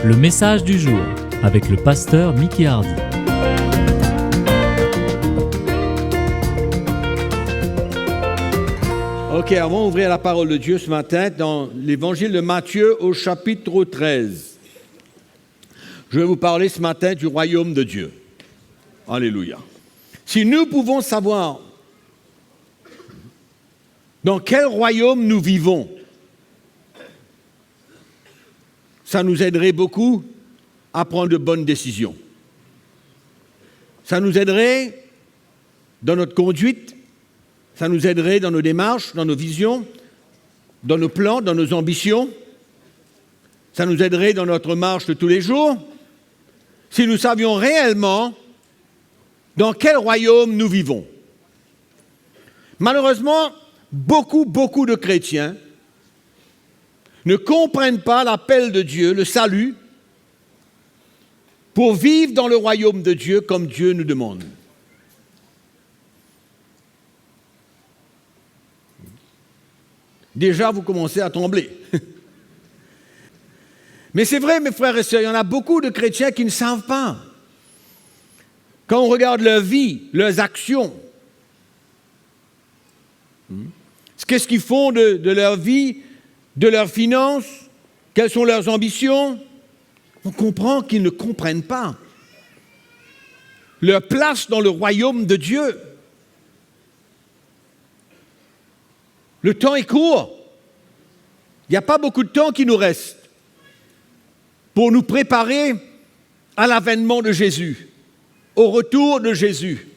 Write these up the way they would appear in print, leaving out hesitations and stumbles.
Le message du jour avec le pasteur Mickey Hardy. Ok, on va ouvrir la parole de Dieu ce matin dans l'évangile de Matthieu au chapitre 13. Je vais vous parler ce matin du royaume de Dieu. Alléluia. Si nous pouvons savoir dans quel royaume nous vivons, ça nous aiderait beaucoup à prendre de bonnes décisions. Ça nous aiderait dans notre conduite, ça nous aiderait dans nos démarches, dans nos visions, dans nos plans, dans nos ambitions. Ça nous aiderait dans notre marche de tous les jours, si nous savions réellement dans quel royaume nous vivons. Malheureusement, beaucoup de chrétiens ne comprennent pas l'appel de Dieu, le salut, pour vivre dans le royaume de Dieu comme Dieu nous demande. Déjà, vous commencez à trembler. Mais c'est vrai, mes frères et sœurs, il y en a beaucoup de chrétiens qui ne savent pas. Quand on regarde leur vie, leurs actions, qu'est-ce qu'ils font de leur vie, de leurs finances, quelles sont leurs ambitions, on comprend qu'ils ne comprennent pas leur place dans le royaume de Dieu. Le temps est court. Il n'y a pas beaucoup de temps qui nous reste pour nous préparer à l'avènement de Jésus, au retour de Jésus.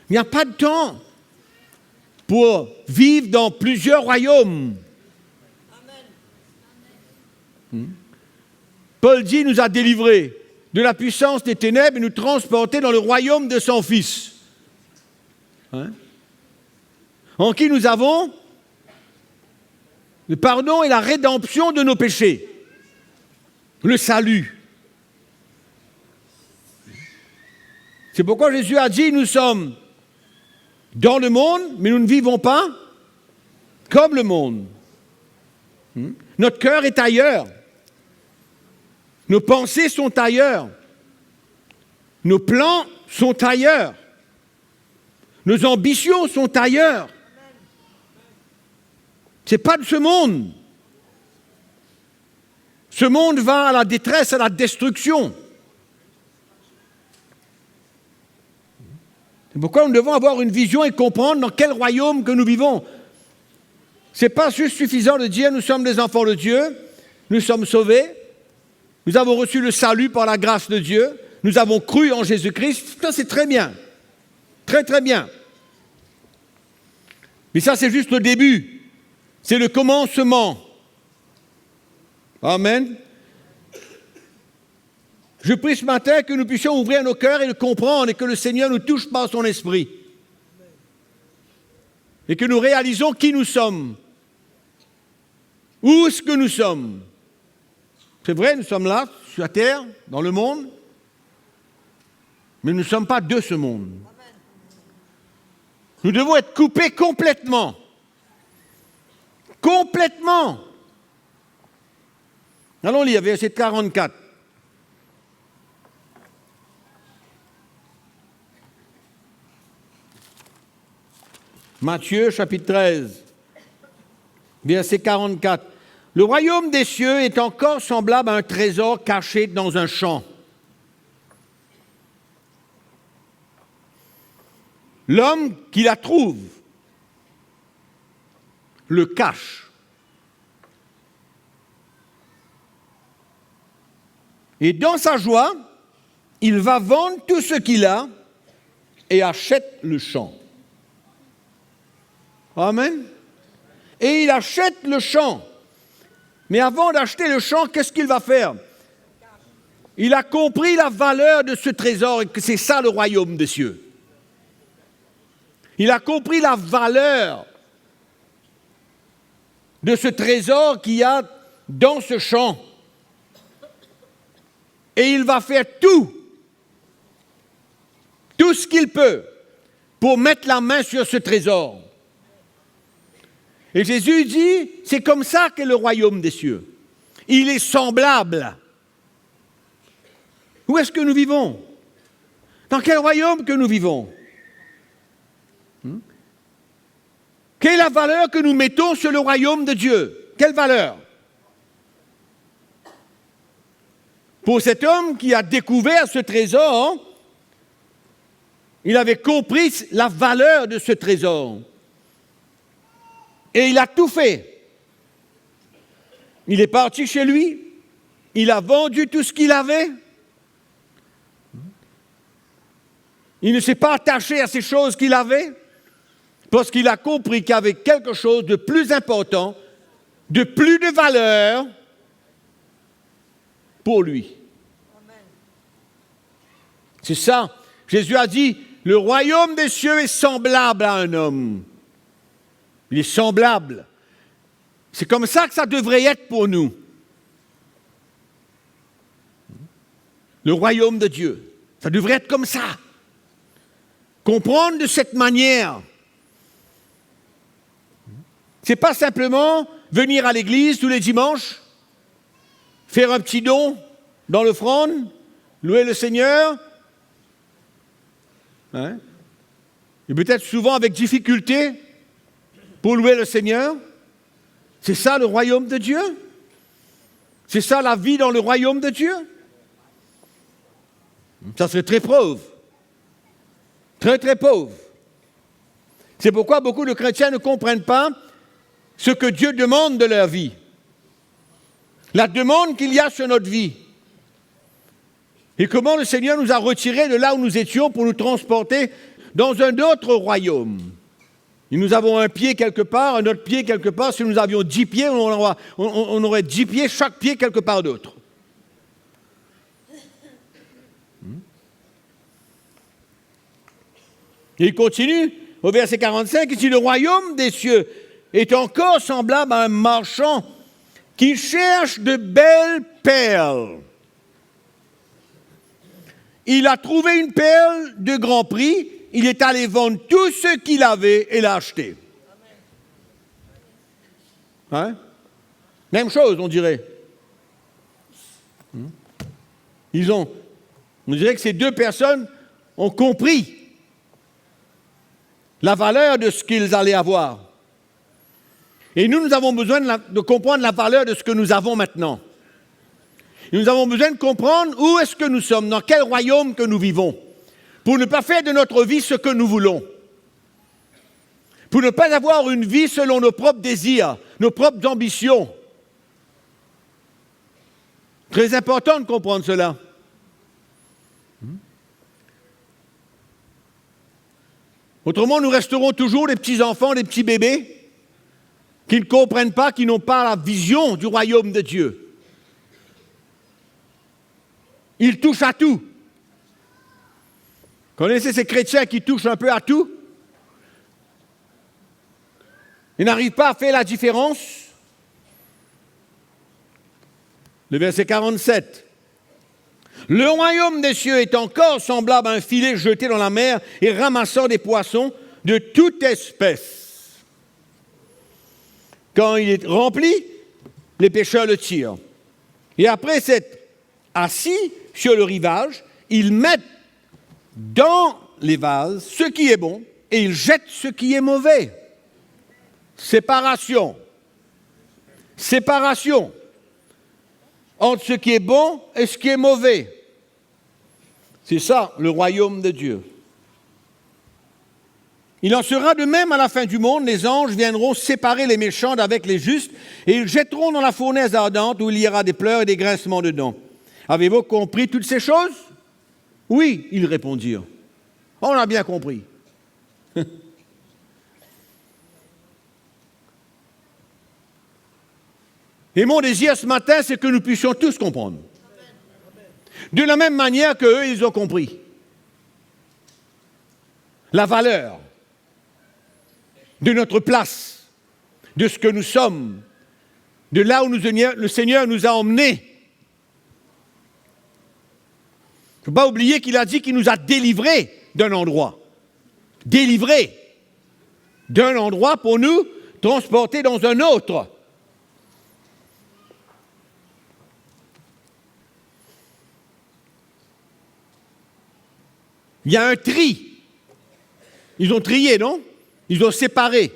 Il n'y a pas de temps pour vivre dans plusieurs royaumes. Paul dit, nous a délivrés de la puissance des ténèbres et nous transporter dans le royaume de son Fils. En qui nous avons le pardon et la rédemption de nos péchés, le salut. C'est pourquoi Jésus a dit, nous sommes dans le monde, mais nous ne vivons pas comme le monde. Notre cœur est ailleurs. Nos pensées sont ailleurs. Nos plans sont ailleurs. Nos ambitions sont ailleurs. Ce n'est pas de ce monde. Ce monde va à la détresse, à la destruction. C'est pourquoi nous devons avoir une vision et comprendre dans quel royaume que nous vivons. Ce n'est pas juste suffisant de dire nous sommes des enfants de Dieu, nous sommes sauvés, nous avons reçu le salut par la grâce de Dieu, nous avons cru en Jésus-Christ. Ça, c'est très bien. Très, très bien. Mais ça, c'est juste le début. C'est le commencement. Amen. Je prie ce matin que nous puissions ouvrir nos cœurs et le comprendre et que le Seigneur nous touche par son esprit. Et que nous réalisons qui nous sommes. Où est-ce que nous sommes? C'est vrai, nous sommes là, sur la terre, dans le monde, mais nous ne sommes pas de ce monde. Nous devons être coupés complètement. Complètement. Allons lire verset 44. Matthieu, chapitre 13, verset 44. Le royaume des cieux est encore semblable à un trésor caché dans un champ. L'homme qui la trouve le cache. Et dans sa joie, il va vendre tout ce qu'il a et achète le champ. Amen. Et il achète le champ. Mais avant d'acheter le champ, qu'est-ce qu'il va faire? Il a compris la valeur de ce trésor et que c'est ça le royaume des cieux. Il a compris la valeur de ce trésor qu'il y a dans ce champ. Et il va faire tout ce qu'il peut pour mettre la main sur ce trésor. Et Jésus dit, c'est comme ça qu'est le royaume des cieux. Il est semblable Où est-ce que nous vivons? Dans quel royaume que nous vivons? Quelle est la valeur que nous mettons sur le royaume de Dieu? Quelle valeur? Pour cet homme qui a découvert ce trésor, il avait compris la valeur de ce trésor. Et il a tout fait. Il est parti chez lui, il a vendu tout ce qu'il avait. Il ne s'est pas attaché à ces choses qu'il avait, parce qu'il a compris qu'il y avait quelque chose de plus important, de plus de valeur pour lui. C'est ça. Jésus a dit, le royaume des cieux est semblable à un homme. Il est semblable. C'est comme ça que ça devrait être pour nous. Le royaume de Dieu. Ça devrait être comme ça. Comprendre de cette manière. C'est pas simplement venir à l'église tous les dimanches, faire un petit don dans l'offrande, louer le Seigneur, et peut-être souvent avec difficulté pour louer le Seigneur. C'est ça le royaume de Dieu? C'est ça la vie dans le royaume de Dieu? Ça serait très pauvre. Très, très pauvre. C'est pourquoi beaucoup de chrétiens ne comprennent pas ce que Dieu demande de leur vie. La demande qu'il y a sur notre vie. Et comment le Seigneur nous a retirés de là où nous étions pour nous transporter dans un autre royaume. Et nous avons un pied quelque part, un autre pied quelque part. Si nous avions 10 pieds, on aurait 10 pieds, chaque pied quelque part d'autre. Et il continue, au verset 45, il dit, le royaume des cieux est encore semblable à un marchand qui cherche de belles perles. Il a trouvé une perle de grand prix, il est allé vendre tout ce qu'il avait et l'a acheté. Hein? Même chose, on dirait. On dirait que ces deux personnes ont compris la valeur de ce qu'ils allaient avoir. Et nous avons besoin de comprendre la valeur de ce que nous avons maintenant. Et nous avons besoin de comprendre où est-ce que nous sommes, dans quel royaume que nous vivons, pour ne pas faire de notre vie ce que nous voulons, pour ne pas avoir une vie selon nos propres désirs, nos propres ambitions. Très important de comprendre cela. Autrement, nous resterons toujours des petits-enfants, des petits bébés qui ne comprennent pas, qui n'ont pas la vision du royaume de Dieu. Ils touchent à tout. Connaissez ces chrétiens qui touchent un peu à tout? Ils n'arrivent pas à faire la différence. Le verset 47. Le royaume des cieux est encore semblable à un filet jeté dans la mer et ramassant des poissons de toute espèce. Quand il est rempli, les pêcheurs le tirent. Et après s'être assis sur le rivage, ils mettent dans les vases ce qui est bon et ils jettent ce qui est mauvais. Séparation. Séparation entre ce qui est bon et ce qui est mauvais. C'est ça, le royaume de Dieu. Il en sera de même à la fin du monde. Les anges viendront séparer les méchants d'avec les justes et ils jetteront dans la fournaise ardente où il y aura des pleurs et des grincements de dents. Avez-vous compris toutes ces choses? Oui, ils répondirent. On a bien compris. Et mon désir ce matin, c'est que nous puissions tous comprendre. De la même manière qu'eux, ils ont compris. La valeur de notre place, de ce que nous sommes, de là où le Seigneur nous a emmenés. Il ne faut pas oublier qu'il a dit qu'il nous a délivrés d'un endroit. Délivrés d'un endroit pour nous transporter dans un autre. Il y a un tri. Ils ont trié, non? Ils ont séparé.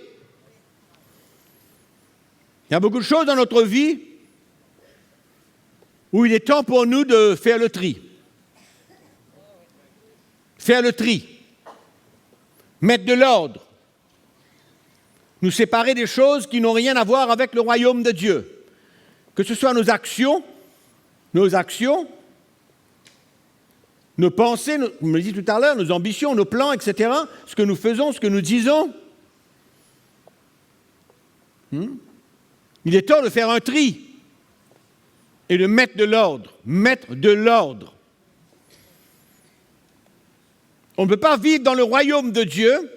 Il y a beaucoup de choses dans notre vie où il est temps pour nous de faire le tri. Faire le tri. Mettre de l'ordre. Nous séparer des choses qui n'ont rien à voir avec le royaume de Dieu. Que ce soit nos actions, nos pensées, vous me l'avez dit tout à l'heure, nos ambitions, nos plans, etc., ce que nous faisons, ce que nous disons. Il est temps de faire un tri et de mettre de l'ordre. Mettre de l'ordre. On ne peut pas vivre dans le royaume de Dieu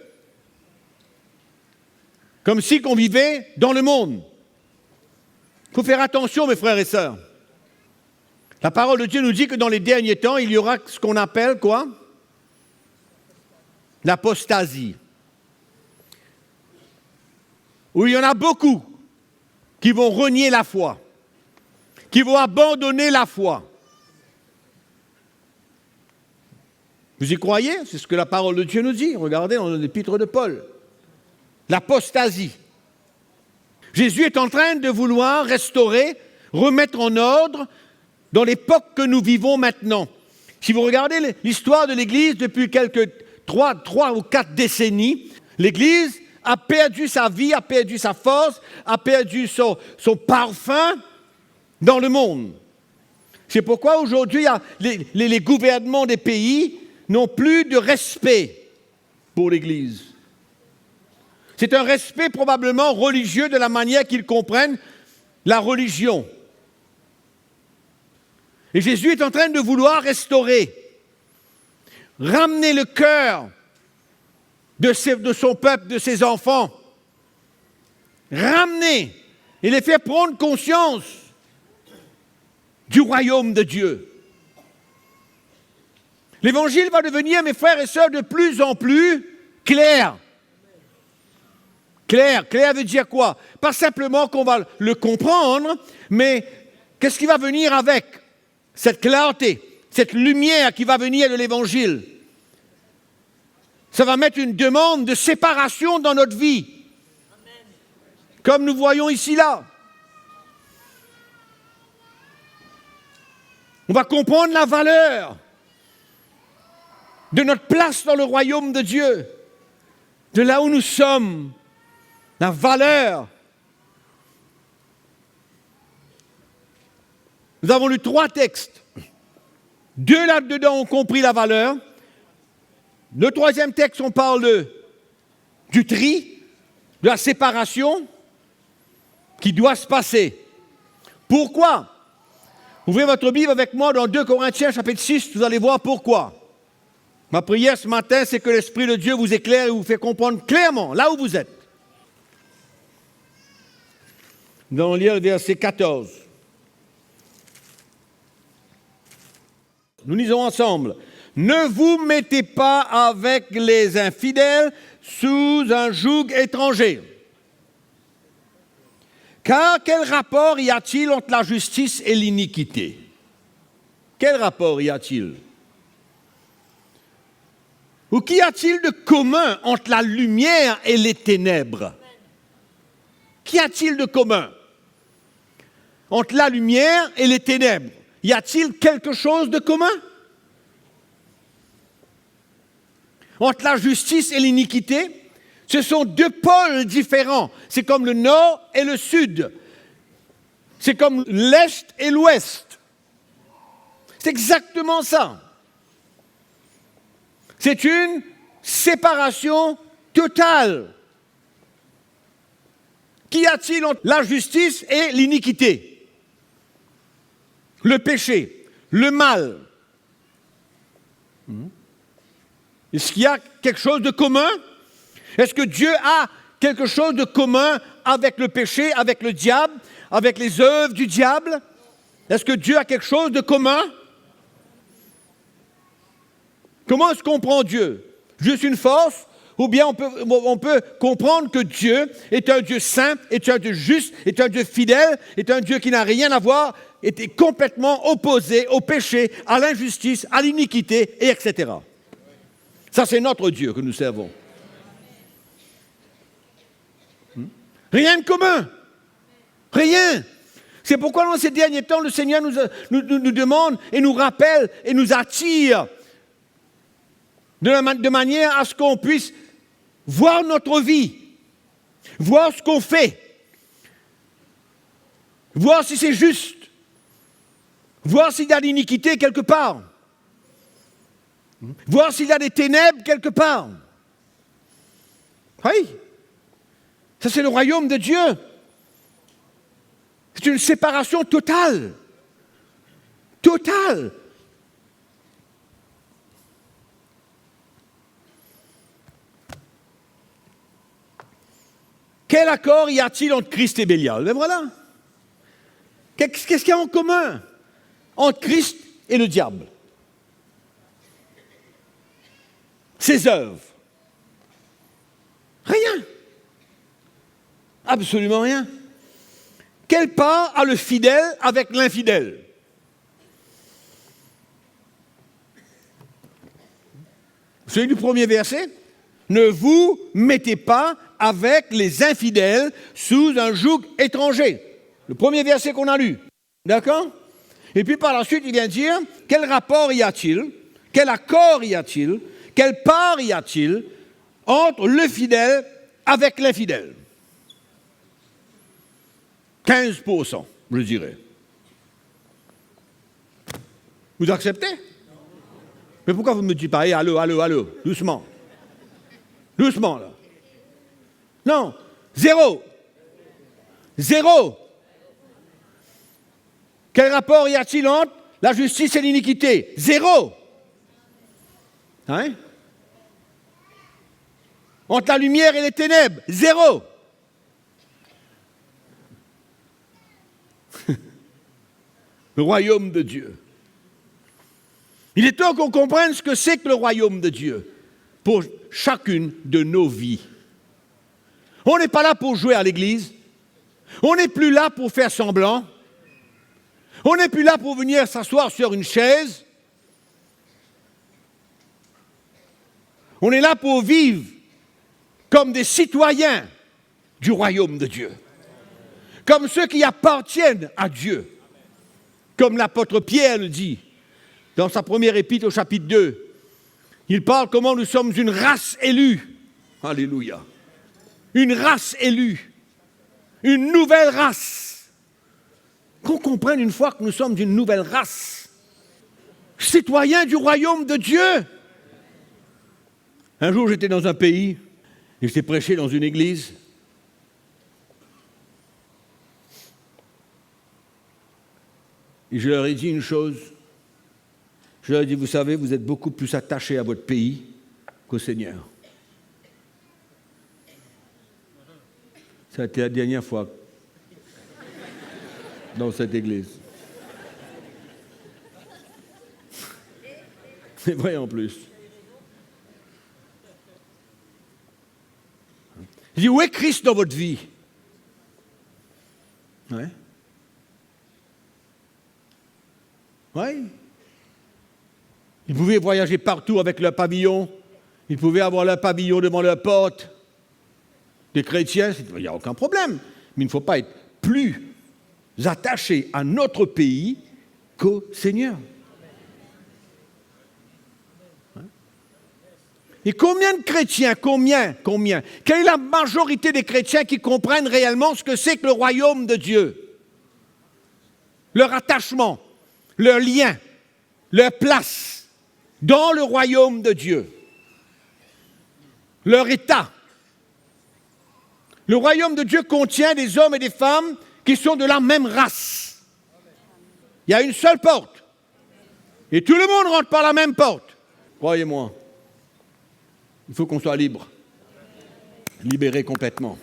comme si on vivait dans le monde. Il faut faire attention, mes frères et sœurs. La parole de Dieu nous dit que dans les derniers temps, il y aura ce qu'on appelle quoi? L'apostasie. Où il y en a beaucoup qui vont renier la foi, qui vont abandonner la foi. Vous y croyez? C'est ce que la parole de Dieu nous dit. Regardez dans l'épître de Paul. L'apostasie. Jésus est en train de vouloir restaurer, remettre en ordre dans l'époque que nous vivons maintenant. Si vous regardez l'histoire de l'Église depuis quelques 3 ou 4 décennies, l'Église a perdu sa vie, a perdu sa force, a perdu son parfum dans le monde. C'est pourquoi aujourd'hui, les gouvernements des pays n'ont plus de respect pour l'Église. C'est un respect probablement religieux de la manière qu'ils comprennent la religion. Et Jésus est en train de vouloir restaurer, ramener le cœur de son peuple, de ses enfants, ramener et les faire prendre conscience du royaume de Dieu. L'Évangile va devenir, mes frères et sœurs, de plus en plus clair. Clair veut dire quoi? Pas simplement qu'on va le comprendre, mais qu'est-ce qui va venir avec cette clarté, cette lumière qui va venir de l'Évangile? Ça va mettre une demande de séparation dans notre vie, comme nous voyons ici là. On va comprendre la valeur de notre place dans le royaume de Dieu, de là où nous sommes, la valeur. Nous avons lu 3 textes. 2 là-dedans ont compris la valeur. Le 3e texte, on parle du tri, de la séparation qui doit se passer. Pourquoi? Ouvrez votre Bible avec moi dans 2 Corinthiens chapitre 6, vous allez voir pourquoi. Ma prière ce matin, c'est que l'Esprit de Dieu vous éclaire et vous fait comprendre clairement là où vous êtes. Nous allons lire le verset 14. Nous lisons ensemble. « Ne vous mettez pas avec les infidèles sous un joug étranger. Car quel rapport y a-t-il entre la justice et l'iniquité? » Quel rapport y a-t-il? Ou qu'y a-t-il de commun entre la lumière et les ténèbres? Qu'y a-t-il de commun entre la lumière et les ténèbres? Y a-t-il quelque chose de commun? Entre la justice et l'iniquité, ce sont 2 pôles différents. C'est comme le nord et le sud. C'est comme l'est et l'ouest. C'est exactement ça. C'est une séparation totale. Qu'y a-t-il entre la justice et l'iniquité? Le péché, le mal. Est-ce qu'il y a quelque chose de commun? Est-ce que Dieu a quelque chose de commun avec le péché, avec le diable, avec les œuvres du diable? Est-ce que Dieu a quelque chose de commun? Comment est-ce qu'on comprend Dieu? Juste une force? Ou bien on peut comprendre que Dieu est un Dieu saint, est un Dieu juste, est un Dieu fidèle, est un Dieu qui n'a rien à voir, est complètement opposé au péché, à l'injustice, à l'iniquité, et etc. Ça, c'est notre Dieu que nous servons. Rien de commun. Rien. C'est pourquoi dans ces derniers temps, le Seigneur nous demande et nous rappelle et nous attire de manière à ce qu'on puisse voir notre vie, voir ce qu'on fait, voir si c'est juste, voir s'il y a de l'iniquité quelque part, voir s'il y a des ténèbres quelque part. Oui, ça c'est le royaume de Dieu. C'est une séparation totale. Totale. Quel accord y a-t-il entre Christ et Bélial? Ben voilà. Qu'est-ce qu'il y a en commun entre Christ et le diable? Ses œuvres. Rien. Absolument rien. Quelle part a le fidèle avec l'infidèle? Celui du premier verset. Ne vous mettez pas avec les infidèles sous un joug étranger. Le premier verset qu'on a lu. D'accord? Et puis par la suite, il vient dire, quel rapport y a-t-il? Quel accord y a-t-il? Quelle part y a-t-il entre le fidèle avec l'infidèle? 15%, je dirais. Vous acceptez? Mais pourquoi vous ne me dites pas, allô, doucement. Doucement, là. Non, zéro. Zéro. Quel rapport y a-t-il entre la justice et l'iniquité? Zéro. Hein? Entre la lumière et les ténèbres? Zéro. Le royaume de Dieu. Il est temps qu'on comprenne ce que c'est que le royaume de Dieu pour chacune de nos vies. On n'est pas là pour jouer à l'église. On n'est plus là pour faire semblant. On n'est plus là pour venir s'asseoir sur une chaise. On est là pour vivre comme des citoyens du royaume de Dieu. Comme ceux qui appartiennent à Dieu. Comme l'apôtre Pierre le dit dans sa première épître au chapitre 2. Il parle comment nous sommes une race élue. Alléluia. Une race élue. Une nouvelle race. Qu'on comprenne une fois que nous sommes une nouvelle race. Citoyens du royaume de Dieu. Un jour, j'étais dans un pays et j'étais prêché dans une église. Et je leur ai dit une chose. Je leur ai dit, vous savez, vous êtes beaucoup plus attachés à votre pays qu'au Seigneur. Ça a été la dernière fois dans cette église. C'est vrai en plus. Je dis, où est Christ dans votre vie? Ouais. Oui. Ils pouvaient voyager partout avec leur pavillon. Ils pouvaient avoir leur pavillon devant leur porte. Des chrétiens, il n'y a aucun problème. Mais il ne faut pas être plus attaché à notre pays qu'au Seigneur. Et combien de chrétiens, combien quelle est la majorité des chrétiens qui comprennent réellement ce que c'est que le royaume de Dieu? Leur attachement, leur lien, leur place dans le royaume de Dieu. Leur état. Le royaume de Dieu contient des hommes et des femmes qui sont de la même race. Il y a une seule porte. Et tout le monde rentre par la même porte. Croyez-moi. Il faut qu'on soit libre. Libéré complètement.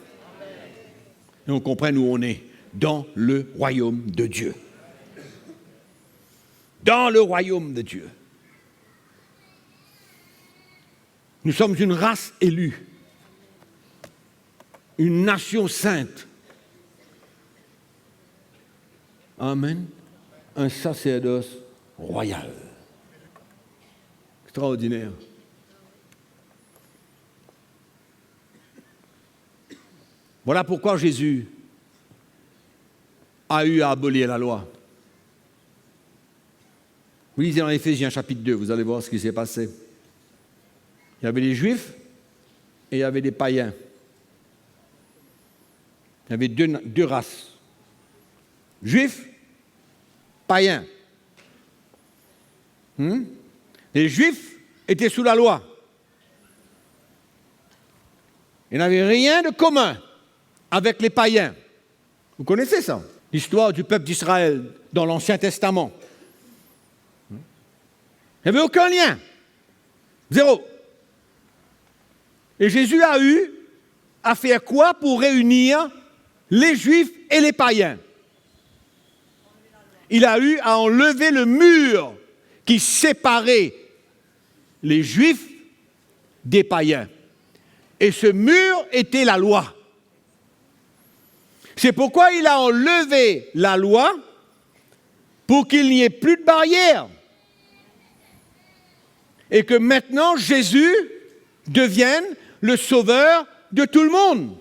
Et on comprenne où on est. Dans le royaume de Dieu. Dans le royaume de Dieu. Nous sommes une race élue. Une nation sainte. Amen. Un sacerdoce royal. Extraordinaire. Voilà pourquoi Jésus a eu à abolir la loi. Vous lisez dans Éphésiens chapitre 2, vous allez voir ce qui s'est passé. Il y avait des Juifs et il y avait des païens. Il y avait deux races. Juifs, païens. Les Juifs étaient sous la loi. Ils n'avaient rien de commun avec les païens. Vous connaissez ça? L'histoire du peuple d'Israël dans l'Ancien Testament. Il n'y avait aucun lien. Zéro. Et Jésus a eu à faire quoi pour réunir les Juifs et les païens? Il a eu à enlever le mur qui séparait les Juifs des païens. Et ce mur était la loi. C'est pourquoi il a enlevé la loi pour qu'il n'y ait plus de barrière. Et que maintenant Jésus devienne le sauveur de tout le monde.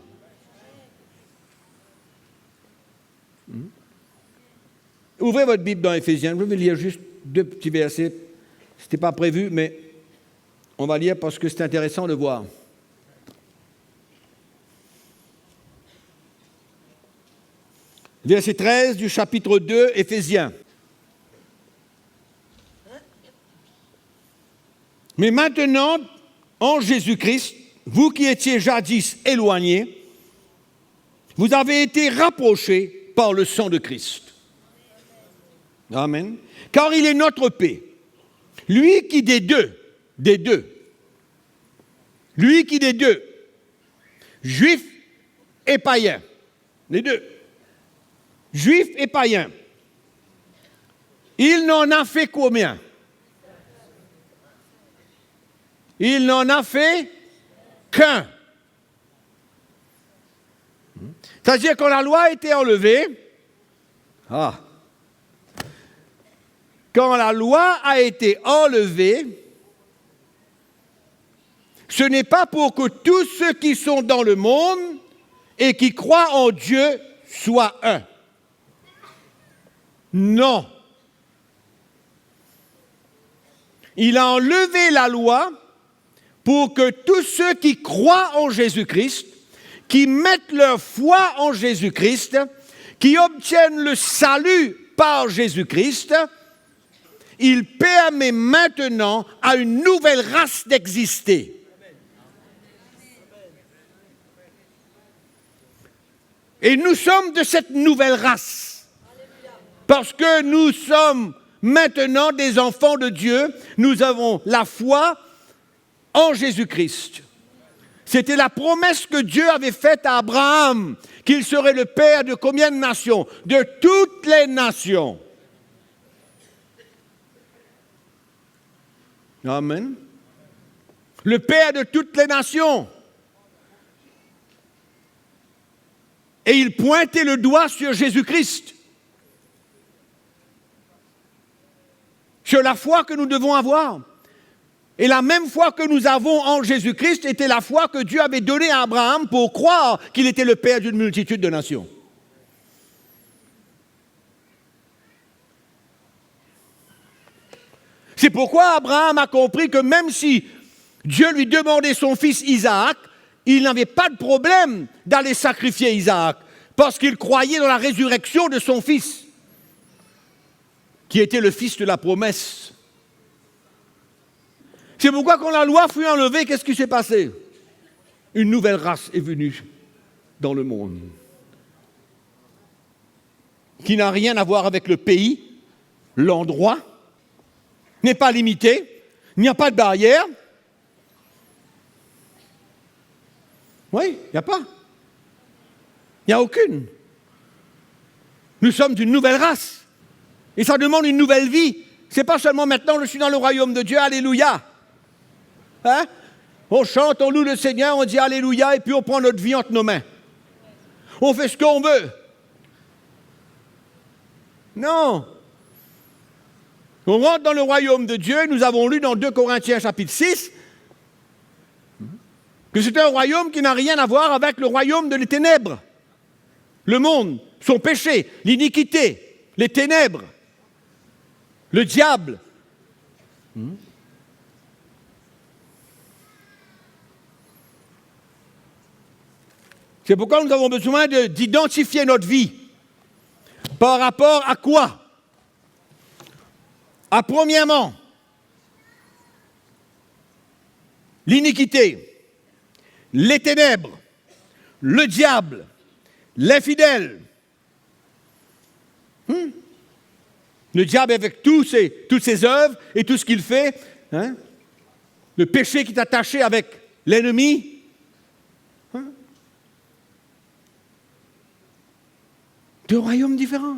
Ouvrez votre Bible dans Éphésiens. Je vais lire juste 2 petits versets. Ce n'était pas prévu, mais on va lire parce que c'est intéressant de voir. Verset 13 du chapitre 2, Éphésiens. Mais maintenant, en Jésus-Christ, vous qui étiez jadis éloignés, vous avez été rapprochés par le sang de Christ. Amen. Car il est notre paix. Lui qui des deux, juifs et païens, les deux, juifs et païens, il n'en a fait combien? Il n'en a fait qu'un. C'est-à-dire quand la loi a été enlevée, quand la loi a été enlevée, ce n'est pas pour que tous ceux qui sont dans le monde et qui croient en Dieu soient un. Non. Il a enlevé la loi pour que tous ceux qui croient en Jésus-Christ, qui mettent leur foi en Jésus-Christ, qui obtiennent le salut par Jésus-Christ, il permet maintenant à une nouvelle race d'exister. Et nous sommes de cette nouvelle race. Parce que nous sommes maintenant des enfants de Dieu, nous avons la foi en Jésus-Christ. C'était la promesse que Dieu avait faite à Abraham, qu'il serait le père de combien de nations? De toutes les nations. Amen. Le père de toutes les nations. Et il pointait le doigt sur Jésus-Christ. Sur la foi que nous devons avoir. Et la même foi que nous avons en Jésus-Christ était la foi que Dieu avait donnée à Abraham pour croire qu'il était le père d'une multitude de nations. C'est pourquoi Abraham a compris que même si Dieu lui demandait son fils Isaac, il n'avait pas de problème d'aller sacrifier Isaac, parce qu'il croyait dans la résurrection de son fils, qui était le fils de la promesse. C'est pourquoi quand la loi fut enlevée, qu'est-ce qui s'est passé? Une nouvelle race est venue dans le monde, qui n'a rien à voir avec le pays, l'endroit, n'est pas limité, il n'y a pas de barrière. Oui, il n'y a pas. Il n'y a aucune. Nous sommes d'une nouvelle race. Et ça demande une nouvelle vie. Ce n'est pas seulement maintenant, je suis dans le royaume de Dieu, alléluia. Hein? On chante, on loue le Seigneur, on dit alléluia, et puis on prend notre vie entre nos mains. On fait ce qu'on veut. Non. On rentre dans le royaume de Dieu, nous avons lu dans 2 Corinthiens chapitre 6, Que c'est un royaume qui n'a rien à voir avec le royaume de les ténèbres. Le monde, son péché, l'iniquité, les ténèbres, le diable. C'est pourquoi nous avons besoin d'identifier notre vie. Par rapport à quoi? À premièrement, l'iniquité, les ténèbres, le diable, l'infidèle. Le diable avec toutes ses œuvres et tout ce qu'il fait, le péché qui est attaché avec l'ennemi. Deux royaumes différents.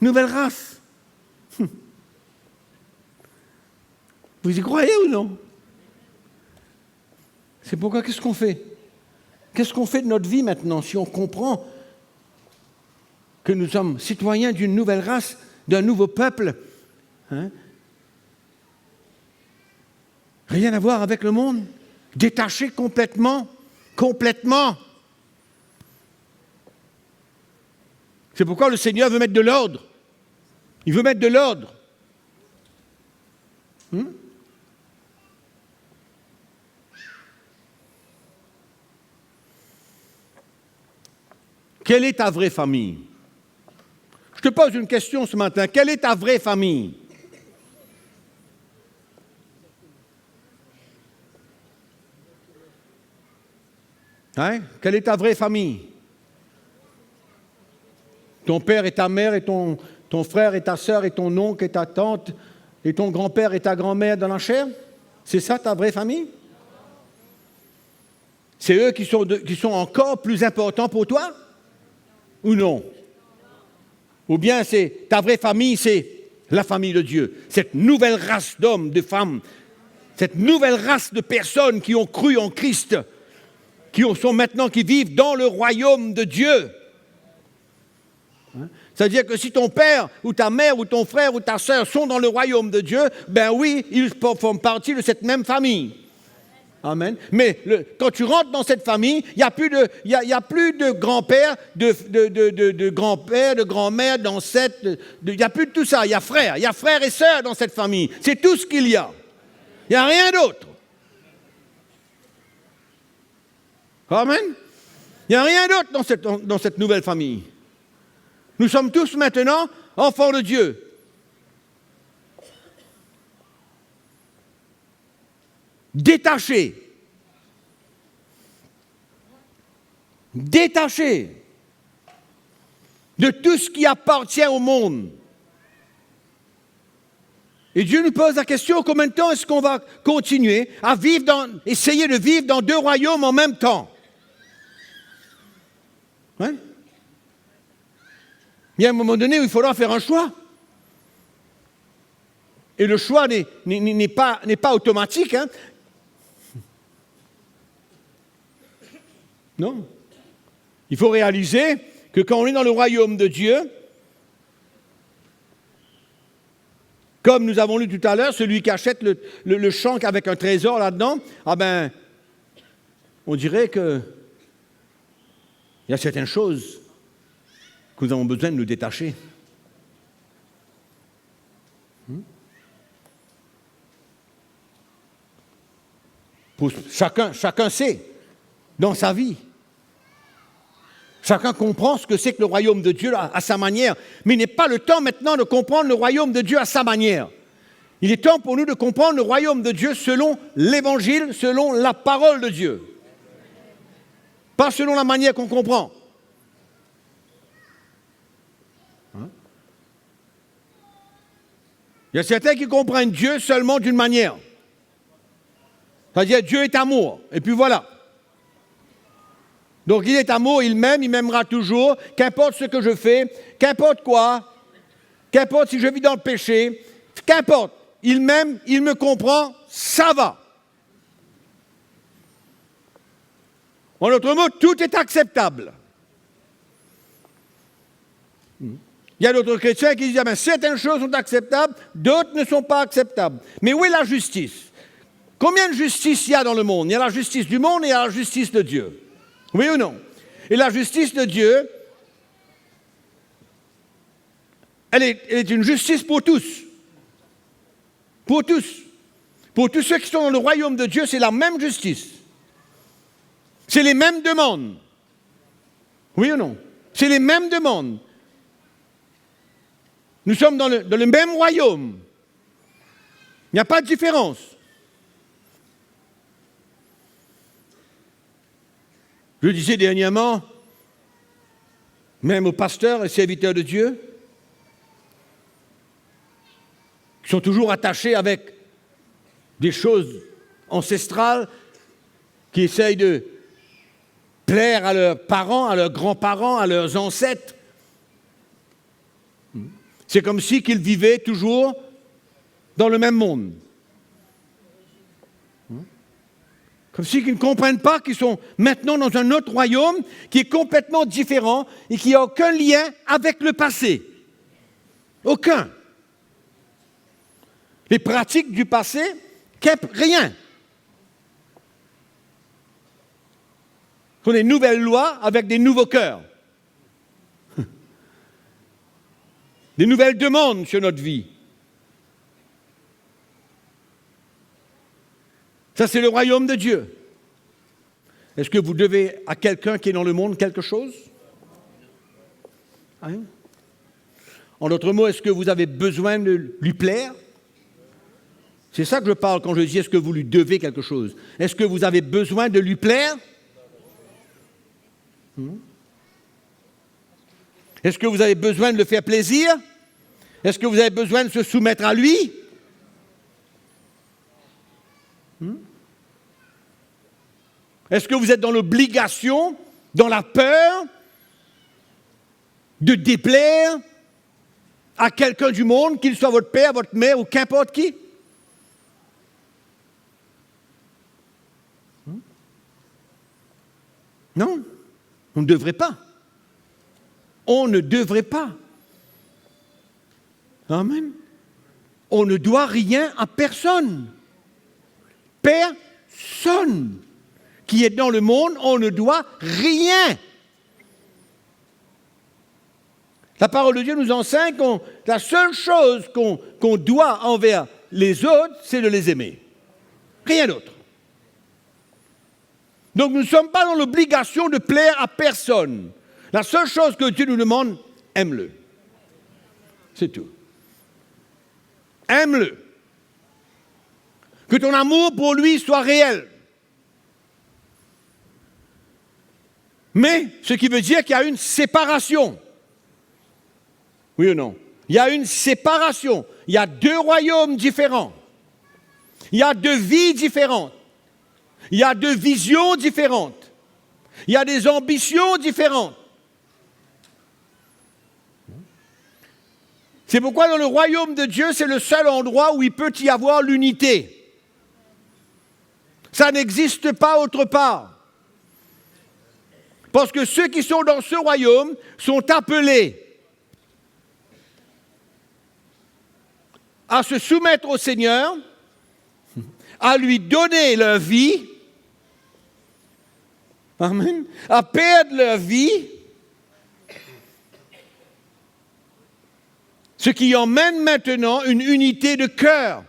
Nouvelle race. Vous y croyez ou non? C'est pourquoi, qu'est-ce qu'on fait? Qu'est-ce qu'on fait de notre vie maintenant si on comprend que nous sommes citoyens d'une nouvelle race, d'un nouveau peuple? Rien à voir avec le monde? Détaché complètement? C'est pourquoi le Seigneur veut mettre de l'ordre. Il veut mettre de l'ordre. Quelle est ta vraie famille? Je te pose une question ce matin. Quelle est ta vraie famille? Quelle est ta vraie famille? Ton père et ta mère et ton frère et ta sœur et ton oncle et ta tante et ton grand-père et ta grand-mère dans la chair? C'est ça ta vraie famille? C'est eux qui sont encore plus importants pour toi? Ou non? Ou bien c'est ta vraie famille, c'est la famille de Dieu, cette nouvelle race d'hommes, de femmes, cette nouvelle race de personnes qui ont cru en Christ, qui vivent dans le royaume de Dieu. C'est-à-dire que si ton père ou ta mère ou ton frère ou ta sœur sont dans le royaume de Dieu, ben oui, ils font partie de cette même famille. Amen. Mais quand tu rentres dans cette famille, il n'y a plus de grand-père, de grand-père, de grand-mère, d'ancêtre, il n'y a plus de tout ça. Il y a frères et sœurs dans cette famille. C'est tout ce qu'il y a. Il n'y a rien d'autre. Amen. Il n'y a rien d'autre dans cette nouvelle famille. Nous sommes tous maintenant enfants de Dieu. Détachés de tout ce qui appartient au monde. Et Dieu nous pose la question, combien de temps est-ce qu'on va continuer à essayer de vivre dans deux royaumes en même temps? Il y a un moment donné où il faudra faire un choix. Et le choix n'est pas automatique. Non. Il faut réaliser que quand on est dans le royaume de Dieu, comme nous avons lu tout à l'heure, celui qui achète le champ avec un trésor là-dedans, on dirait qu'il y a certaines choses que nous avons besoin de nous détacher. Chacun sait dans sa vie. Chacun comprend ce que c'est que le royaume de Dieu à sa manière. Mais il n'est pas le temps maintenant de comprendre le royaume de Dieu à sa manière. Il est temps pour nous de comprendre le royaume de Dieu selon l'Évangile, selon la parole de Dieu. Pas selon la manière qu'on comprend. Il y a certains qui comprennent Dieu seulement d'une manière. C'est-à-dire Dieu est amour. Et puis voilà. Donc il est amour, il m'aime, il m'aimera toujours, qu'importe ce que je fais, qu'importe quoi, qu'importe si je vis dans le péché, qu'importe, il m'aime, il me comprend, ça va. En d'autres mots, tout est acceptable. Il y a d'autres chrétiens qui disent certaines choses sont acceptables, d'autres ne sont pas acceptables. Mais où est la justice? Combien de justice il y a dans le monde? Il y a la justice du monde et il y a la justice de Dieu. Oui ou non? Et la justice de Dieu, elle est une justice pour tous. Pour tous. Pour tous ceux qui sont dans le royaume de Dieu, c'est la même justice. C'est les mêmes demandes. Oui ou non? C'est les mêmes demandes. Nous sommes dans le même royaume. Il n'y a pas de différence. Je disais dernièrement, même aux pasteurs et serviteurs de Dieu, qui sont toujours attachés avec des choses ancestrales, qui essayent de plaire à leurs parents, à leurs grands-parents, à leurs ancêtres. C'est comme si qu'ils vivaient toujours dans le même monde. Comme si qu'ils ne comprennent pas qu'ils sont maintenant dans un autre royaume qui est complètement différent et qui n'a aucun lien avec le passé. Aucun. Les pratiques du passé, rien. Ce sont des nouvelles lois avec des nouveaux cœurs. Des nouvelles demandes sur notre vie. Ça, c'est le royaume de Dieu. Est-ce que vous devez à quelqu'un qui est dans le monde quelque chose? Hein? En d'autres mots, est-ce que vous avez besoin de lui plaire? C'est ça que je parle quand je dis est-ce que vous lui devez quelque chose? Est-ce que vous avez besoin de lui plaire? Est-ce que vous avez besoin de le faire plaisir? Est-ce que vous avez besoin de se soumettre à lui? Est-ce que vous êtes dans l'obligation, dans la peur de déplaire à quelqu'un du monde, qu'il soit votre père, votre mère ou qu'importe qui? Non, on ne devrait pas. On ne devrait pas. Amen. On ne doit rien à personne. Personne qui est dans le monde, on ne doit rien. La parole de Dieu nous enseigne que la seule chose qu'on doit envers les autres, c'est de les aimer. Rien d'autre. Donc nous ne sommes pas dans l'obligation de plaire à personne. La seule chose que Dieu nous demande, aime-le. C'est tout. Aime-le. Que ton amour pour lui soit réel. Mais, ce qui veut dire qu'il y a une séparation. Oui ou non? Il y a une séparation. Il y a deux royaumes différents. Il y a deux vies différentes. Il y a deux visions différentes. Il y a des ambitions différentes. C'est pourquoi dans le royaume de Dieu, c'est le seul endroit où il peut y avoir l'unité. Ça n'existe pas autre part. Parce que ceux qui sont dans ce royaume sont appelés à se soumettre au Seigneur, à lui donner leur vie, amen, à perdre leur vie, ce qui emmène maintenant une unité de cœur.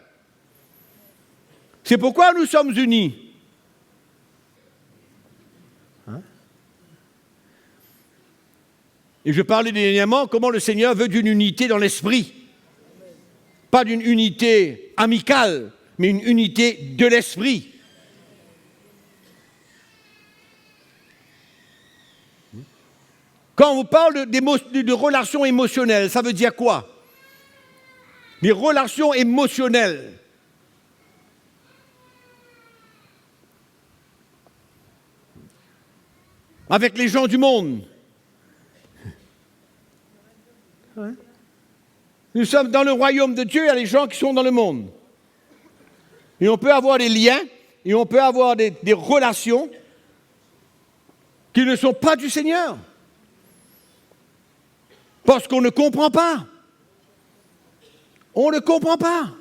C'est pourquoi nous sommes unis. Et je parlais dernièrement comment le Seigneur veut d'une unité dans l'esprit. Pas d'une unité amicale, mais une unité de l'esprit. Quand on vous parle de relations émotionnelles, ça veut dire quoi? Les relations émotionnelles. Avec les gens du monde. Nous sommes dans le royaume de Dieu, il y a les gens qui sont dans le monde. Et on peut avoir des liens, et on peut avoir des relations qui ne sont pas du Seigneur. Parce qu'on ne comprend pas. On ne comprend pas.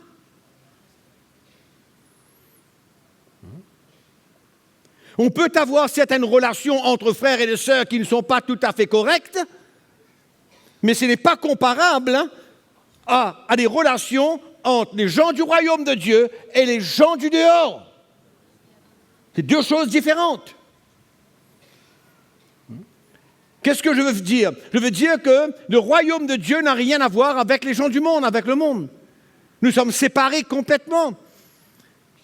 On peut avoir certaines relations entre frères et sœurs qui ne sont pas tout à fait correctes, mais ce n'est pas comparable à des relations entre les gens du royaume de Dieu et les gens du dehors. C'est deux choses différentes. Qu'est-ce que je veux dire? Je veux dire que le royaume de Dieu n'a rien à voir avec les gens du monde, avec le monde. Nous sommes séparés complètement.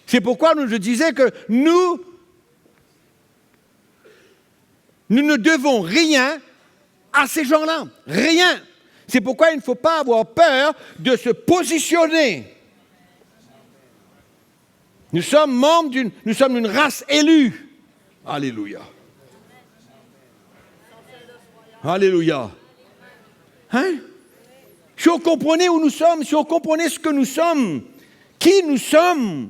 C'est pourquoi je disais que nous ne devons rien à ces gens-là. Rien. C'est pourquoi il ne faut pas avoir peur de se positionner. Nous sommes membres nous sommes une race élue. Alléluia. Alléluia. Hein? Si on comprenait où nous sommes, si on comprenait ce que nous sommes, qui nous sommes,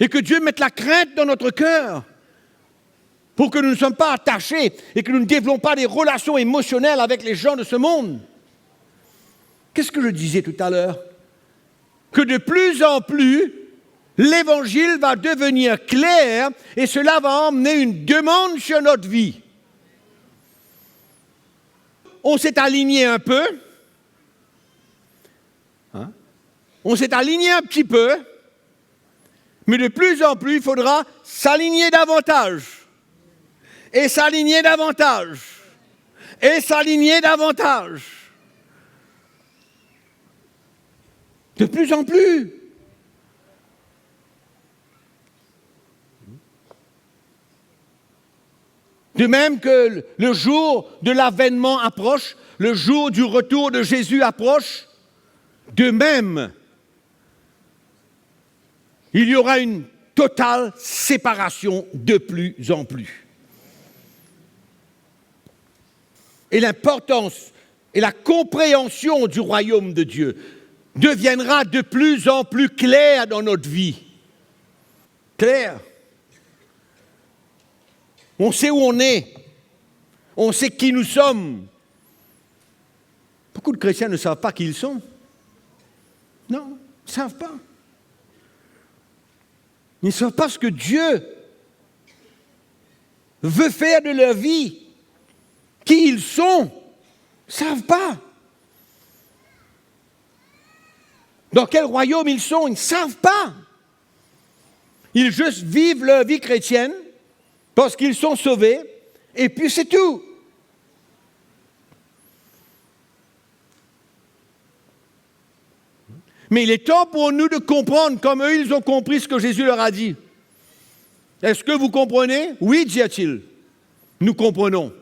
et que Dieu mette la crainte dans notre cœur pour que nous ne sommes pas attachés et que nous ne développons pas des relations émotionnelles avec les gens de ce monde. Qu'est-ce que je disais tout à l'heure? Que de plus en plus, l'Évangile va devenir clair et cela va emmener une demande sur notre vie. On s'est aligné un peu. On s'est aligné un petit peu. Mais de plus en plus, il faudra s'aligner davantage. Et s'aligner davantage. Et s'aligner davantage. De plus en plus. De même que le jour de l'avènement approche, le jour du retour de Jésus approche, de même, il y aura une totale séparation de plus en plus. Et l'importance et la compréhension du royaume de Dieu deviendra de plus en plus claire dans notre vie. Claire. On sait où on est. On sait qui nous sommes. Beaucoup de chrétiens ne savent pas qui ils sont. Non, ils ne savent pas. Ils ne savent pas ce que Dieu veut faire de leur vie. Qui ils sont. Ils ne savent pas. Dans quel royaume ils sont, ils ne savent pas. Ils juste vivent leur vie chrétienne parce qu'ils sont sauvés, et puis c'est tout. Mais il est temps pour nous de comprendre, comme eux, ils ont compris ce que Jésus leur a dit. Est-ce que vous comprenez? Oui, dit-il. Nous comprenons.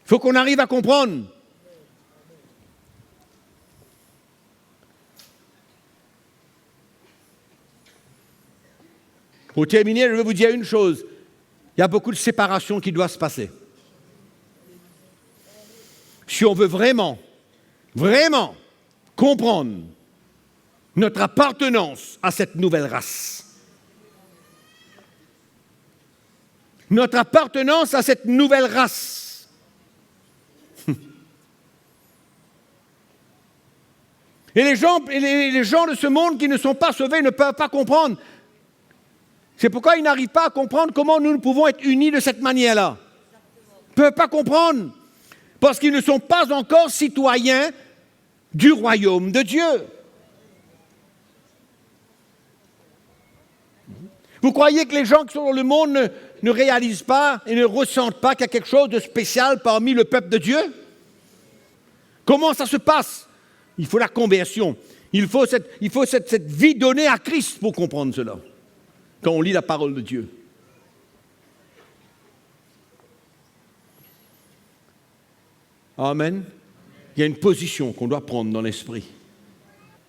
Il faut qu'on arrive à comprendre. Pour terminer, je vais vous dire une chose. Il y a beaucoup de séparation qui doit se passer. Si on veut vraiment comprendre notre appartenance à cette nouvelle race, notre appartenance à cette nouvelle race, et les gens de ce monde qui ne sont pas sauvés ne peuvent pas comprendre. C'est pourquoi ils n'arrivent pas à comprendre comment nous pouvons être unis de cette manière-là. Ils ne peuvent pas comprendre. Parce qu'ils ne sont pas encore citoyens du royaume de Dieu. Vous croyez que les gens qui sont dans le monde ne réalisent pas et ne ressentent pas qu'il y a quelque chose de spécial parmi le peuple de Dieu? Comment ça se passe? Il faut la conversion. Il faut cette vie donnée à Christ pour comprendre cela. Quand on lit la parole de Dieu. Amen. Il y a une position qu'on doit prendre dans l'esprit.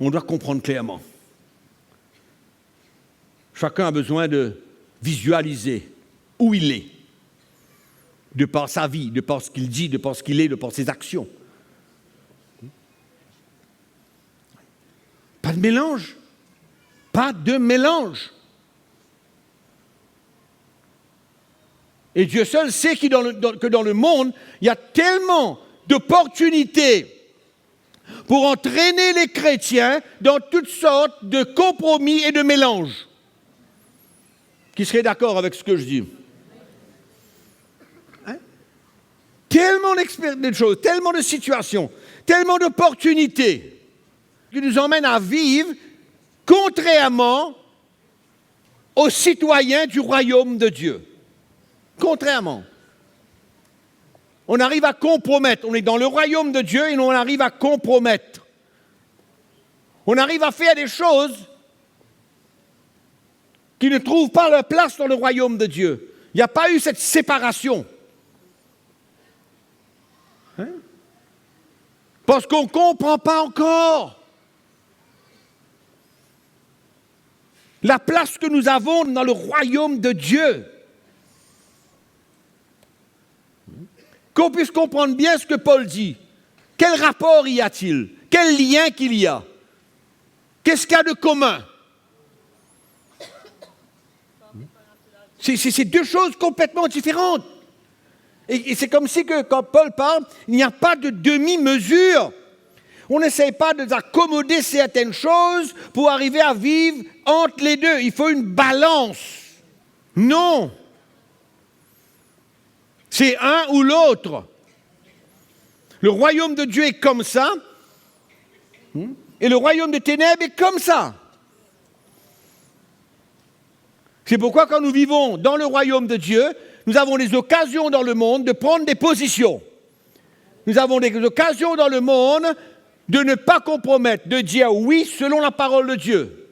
On doit comprendre clairement. Chacun a besoin de visualiser où il est, de par sa vie, de par ce qu'il dit, de par ce qu'il est, de par ses actions. Pas de mélange. Pas de mélange. Et Dieu seul sait que dans le monde, il y a tellement d'opportunités pour entraîner les chrétiens dans toutes sortes de compromis et de mélanges. Qui serait d'accord avec ce que je dis? Hein? Tellement de choses, tellement de situations, tellement d'opportunités qui nous emmènent à vivre contrairement aux citoyens du royaume de Dieu. Contrairement. On arrive à compromettre. On est dans le royaume de Dieu et on arrive à compromettre. On arrive à faire des choses qui ne trouvent pas leur place dans le royaume de Dieu. Il n'y a pas eu cette séparation. Hein? Parce qu'on ne comprend pas encore la place que nous avons dans le royaume de Dieu. Qu'on puisse comprendre bien ce que Paul dit. Quel rapport y a-t-il? Quel lien qu'il y a? Qu'est-ce qu'il y a de commun? C'est deux choses complètement différentes. Et c'est comme si, quand Paul parle, il n'y a pas de demi-mesure. On n'essaye pas d'accommoder certaines choses pour arriver à vivre entre les deux. Il faut une balance. Non. C'est un ou l'autre. Le royaume de Dieu est comme ça, et le royaume des ténèbres est comme ça. C'est pourquoi quand nous vivons dans le royaume de Dieu, nous avons des occasions dans le monde de prendre des positions. Nous avons des occasions dans le monde de ne pas compromettre, de dire oui selon la parole de Dieu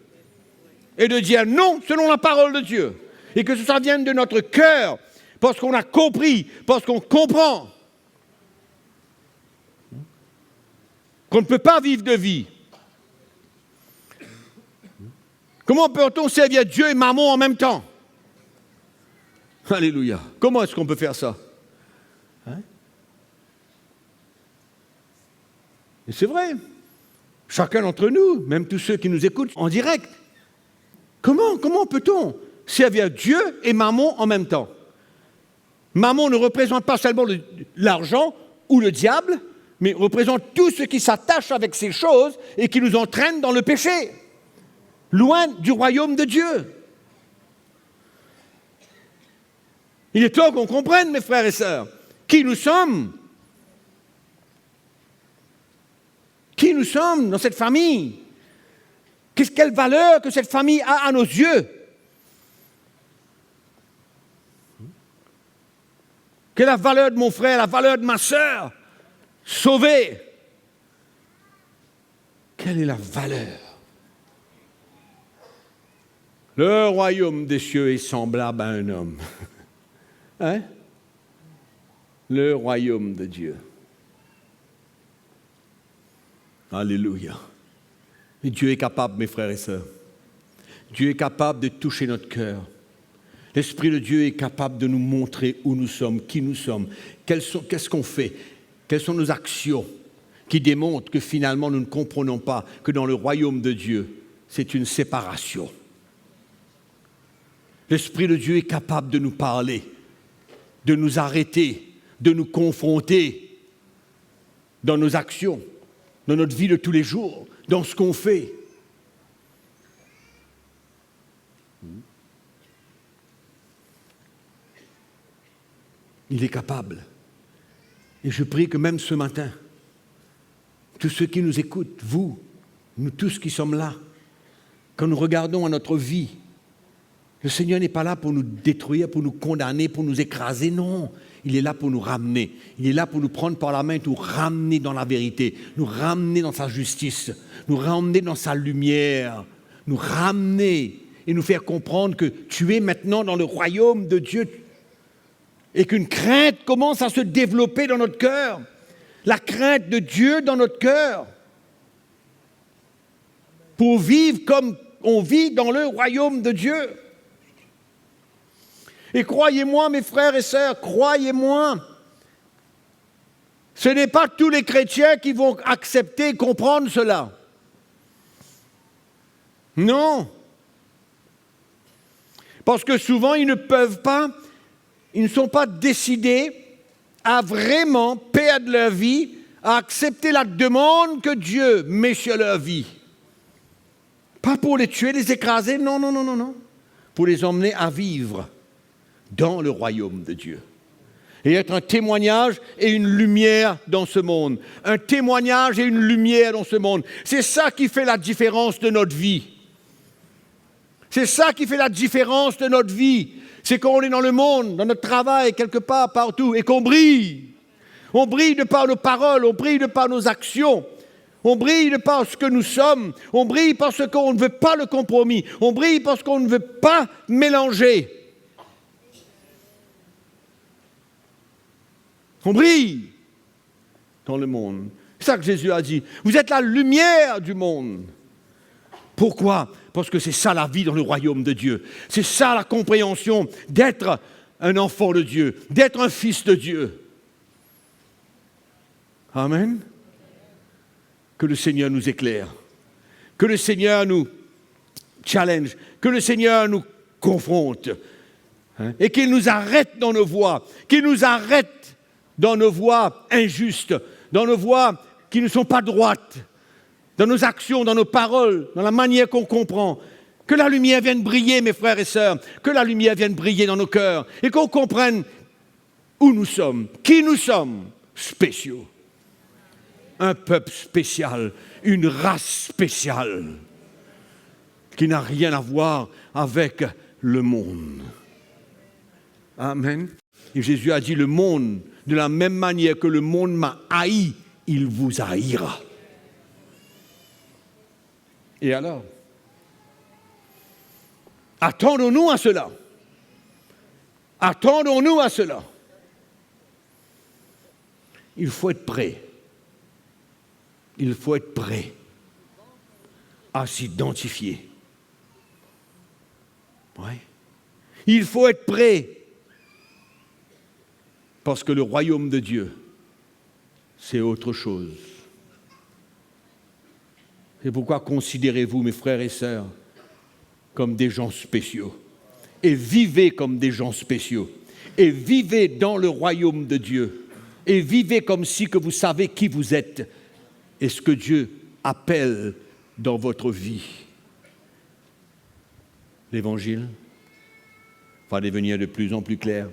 et de dire non selon la parole de Dieu. Et que ça vienne de notre cœur, parce qu'on a compris, parce qu'on comprend qu'on ne peut pas vivre de vie. Comment peut-on servir Dieu et Mammon en même temps? Alléluia. Comment est-ce qu'on peut faire ça? Hein? Et c'est vrai. Chacun d'entre nous, même tous ceux qui nous écoutent en direct, comment peut-on servir Dieu et Mammon en même temps? Mammon ne représente pas seulement l'argent ou le diable, mais représente tout ce qui s'attache avec ces choses et qui nous entraîne dans le péché, loin du royaume de Dieu. Il est temps qu'on comprenne, mes frères et sœurs, qui nous sommes. Qui nous sommes dans cette famille. Quelle valeur que cette famille a à nos yeux. Quelle est la valeur de mon frère, la valeur de ma sœur, sauvée. Quelle est la valeur? Le royaume des cieux est semblable à un homme. Hein? Le royaume de Dieu. Alléluia. Et Dieu est capable, mes frères et sœurs. Dieu est capable de toucher notre cœur. L'Esprit de Dieu est capable de nous montrer où nous sommes, qui nous sommes, qu'est-ce qu'on fait, quelles sont nos actions qui démontrent que finalement nous ne comprenons pas que dans le royaume de Dieu, c'est une séparation. L'Esprit de Dieu est capable de nous parler, de nous arrêter, de nous confronter dans nos actions, dans notre vie de tous les jours, dans ce qu'on fait. Il est capable. Et je prie que même ce matin, tous ceux qui nous écoutent, vous, nous tous qui sommes là, quand nous regardons à notre vie, le Seigneur n'est pas là pour nous détruire, pour nous condamner, pour nous écraser, non. Il est là pour nous ramener. Il est là pour nous prendre par la main et nous ramener dans la vérité, nous ramener dans sa justice, nous ramener dans sa lumière, nous ramener et nous faire comprendre que tu es maintenant dans le royaume de Dieu et qu'une crainte commence à se développer dans notre cœur. La crainte de Dieu dans notre cœur pour vivre comme on vit dans le royaume de Dieu. Et croyez-moi, mes frères et sœurs, croyez-moi, ce n'est pas tous les chrétiens qui vont accepter et comprendre cela. Non. Parce que souvent, ils ne sont pas décidés à vraiment perdre leur vie à accepter la demande que Dieu met sur leur vie. Pas pour les tuer, les écraser, non. Pour les emmener à vivre dans le royaume de Dieu. Et être un témoignage et une lumière dans ce monde. Un témoignage et une lumière dans ce monde. C'est ça qui fait la différence de notre vie. C'est ça qui fait la différence de notre vie. C'est qu'on est dans le monde, dans notre travail, quelque part, partout, et qu'on brille. On brille de par nos paroles, on brille de par nos actions. On brille de par ce que nous sommes. On brille parce qu'on ne veut pas le compromis. On brille parce qu'on ne veut pas mélanger. On brille dans le monde. C'est ça que Jésus a dit. Vous êtes la lumière du monde. Pourquoi ? Parce que c'est ça la vie dans le royaume de Dieu. C'est ça la compréhension d'être un enfant de Dieu, d'être un fils de Dieu. Amen. Que le Seigneur nous éclaire. Que le Seigneur nous challenge. Que le Seigneur nous confronte. Et qu'il nous arrête dans nos voies. Qu'il nous arrête dans nos voies injustes. Dans nos voies qui ne sont pas droites. Dans nos actions, dans nos paroles, dans la manière qu'on comprend. Que la lumière vienne briller, mes frères et sœurs. Que la lumière vienne briller dans nos cœurs. Et qu'on comprenne où nous sommes, qui nous sommes, spéciaux. Un peuple spécial, une race spéciale, qui n'a rien à voir avec le monde. Amen. Et Jésus a dit, le monde, de la même manière que le monde m'a haï, il vous haïra. Et alors, attendons-nous à cela. Attendons-nous à cela. Il faut être prêt. Il faut être prêt à s'identifier. Oui. Il faut être prêt parce que le royaume de Dieu, c'est autre chose. C'est pourquoi considérez-vous, mes frères et sœurs, comme des gens spéciaux. Et vivez comme des gens spéciaux. Et vivez dans le royaume de Dieu. Et vivez comme si que vous savez qui vous êtes et ce que Dieu appelle dans votre vie. L'Évangile va devenir de plus en plus clair.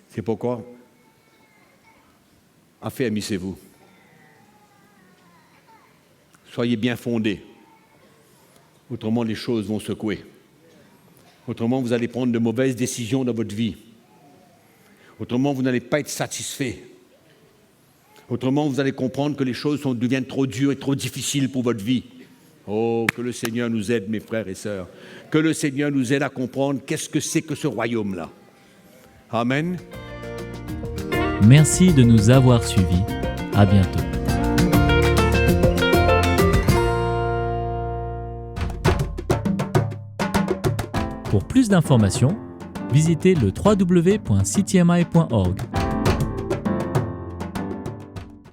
C'est pourquoi, affermissez-vous. Soyez bien fondés. Autrement, les choses vont secouer. Autrement, vous allez prendre de mauvaises décisions dans votre vie. Autrement, vous n'allez pas être satisfait. Autrement, vous allez comprendre que les choses deviennent trop dures et trop difficiles pour votre vie. Oh, que le Seigneur nous aide, mes frères et sœurs. Que le Seigneur nous aide à comprendre qu'est-ce que c'est que ce royaume-là. Amen. Merci de nous avoir suivis. À bientôt. Pour plus d'informations, visitez le www.ctmi.org.